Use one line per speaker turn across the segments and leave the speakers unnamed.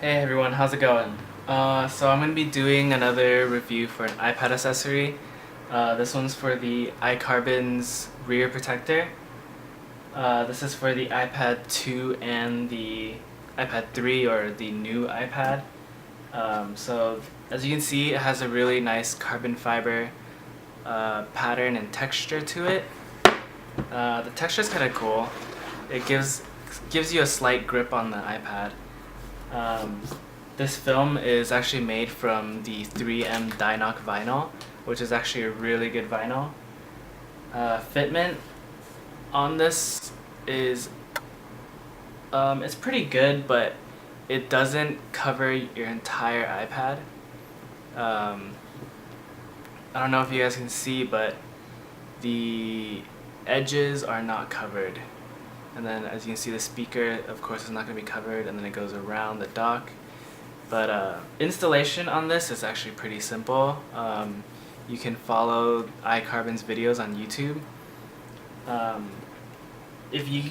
Hey everyone, how's it going? So I'm going to be doing another review for an iPad accessory. This one's for the iCarbons rear protector. This is for the iPad 2 and the iPad 3, or the new iPad. So as you can see, it has a really nice carbon fiber pattern and texture to it. The texture is kind of cool. It gives you a slight grip on the iPad. This film is actually made from the 3M DI-NOC vinyl, which is actually a really good vinyl. Fitment on this is it's pretty good, but it doesn't cover your entire iPad. I don't know if you guys can see, but the edges are not covered. And then as you can see, the speaker of course is not going to be covered, and then it goes around the dock. But installation on this is actually pretty simple. You can follow iCarbons videos on YouTube. If you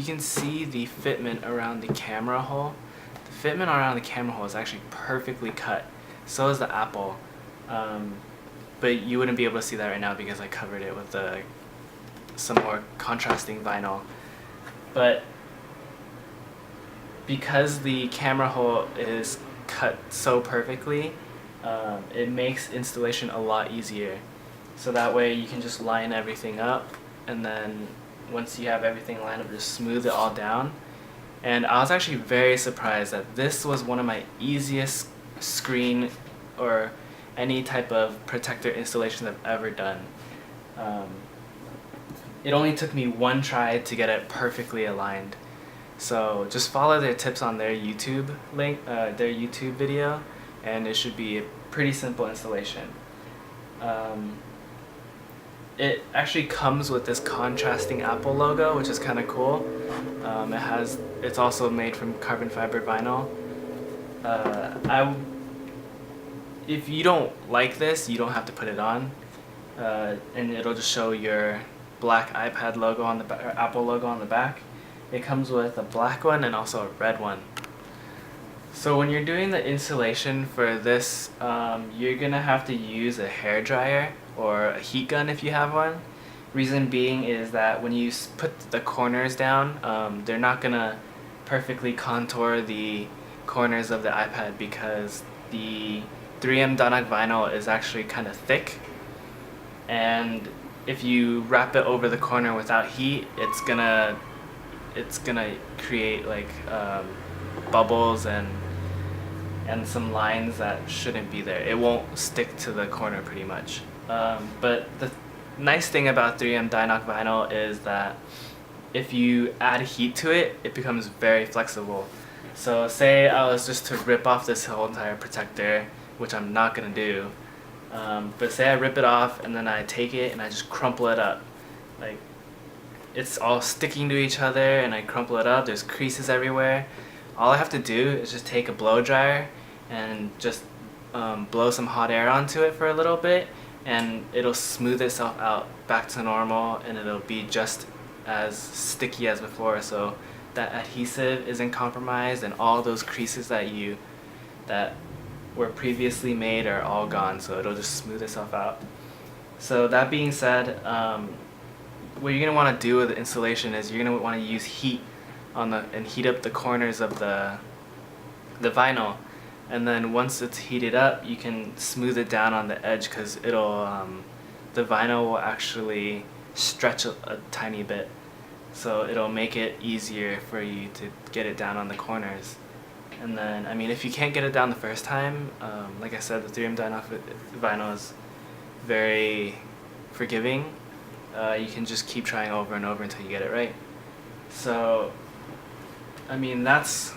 can see the fitment around the camera hole, the fitment around the camera hole is actually perfectly cut. So is the Apple. But you wouldn't be able to see that right now because I covered it with some more contrasting vinyl. But because the camera hole is cut so perfectly, it makes installation a lot easier. So that way you can just line everything up, and then once you have everything lined up, just smooth it all down. And I was actually very surprised that this was one of my easiest screen or any type of protector installations I've ever done. It only took me one try to get it perfectly aligned. So just follow their tips on their YouTube link, their YouTube video, and it should be a pretty simple installation. It actually comes with this contrasting Apple logo, which is kind of cool. It's also made from carbon fiber vinyl. If you don't like this, you don't have to put it on, and it'll just show your black iPad logo on the or Apple logo on the back. It comes with a black one and also a red one. So when you're doing the installation for this, you're gonna have to use a hair dryer or a heat gun if you have one. Reason being is that when you put the corners down, they're not gonna perfectly contour the corners of the iPad because the 3M DI-NOC vinyl is actually kind of thick, and if you wrap it over the corner without heat, it's gonna create like bubbles and some lines that shouldn't be there. It won't stick to the corner pretty much. But the nice thing about 3M DI-NOC vinyl is that if you add heat to it, it becomes very flexible. So say I was just to rip off this whole entire protector, which I'm not gonna do, but say I rip it off and then I take it and I just crumple it up. Like, it's all sticking to each other, and I crumple it up, there's creases everywhere. All I have to do is just take a blow dryer and just blow some hot air onto it for a little bit, and it'll smooth itself out back to normal, and it'll be just as sticky as before. So that adhesive isn't compromised, and all those creases that were previously made are all gone, so it'll just smooth itself out. So that being said, what you're going to want to do with the installation is you're going to want to use heat and heat up the corners of the vinyl, and then once it's heated up, you can smooth it down on the edge, because the vinyl will actually stretch a tiny bit, so it'll make it easier for you to get it down on the corners. And then, I mean, if you can't get it down the first time, like I said, the 3M DI-NOC vinyl is very forgiving. You can just keep trying over and over until you get it right. So, I mean, that's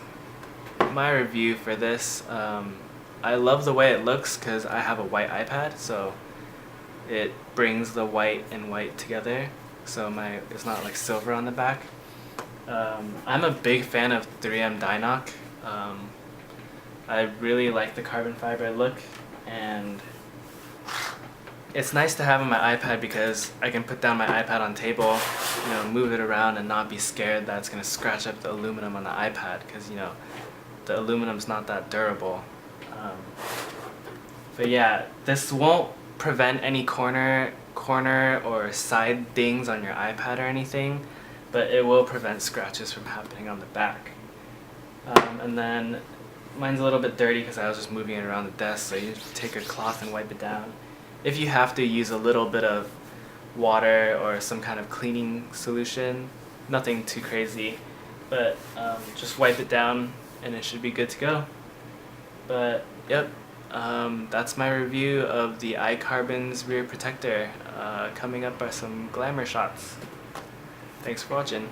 my review for this. I love the way it looks because I have a white iPad, so it brings the white and white together, so it's not like silver on the back. I'm a big fan of 3M DI-NOC. I really like the carbon fiber look, and it's nice to have on my iPad because I can put down my iPad on table, move it around and not be scared that it's going to scratch up the aluminum on the iPad, because the aluminum's not that durable. But yeah, this won't prevent any corner or side dings on your iPad or anything, but it will prevent scratches from happening on the back. And then mine's a little bit dirty because I was just moving it around the desk, so you take a cloth and wipe it down. If you have to, use a little bit of water or some kind of cleaning solution, nothing too crazy, but just wipe it down and it should be good to go. But yep, that's my review of the iCarbons rear protector. Coming up are some glamour shots. Thanks for watching.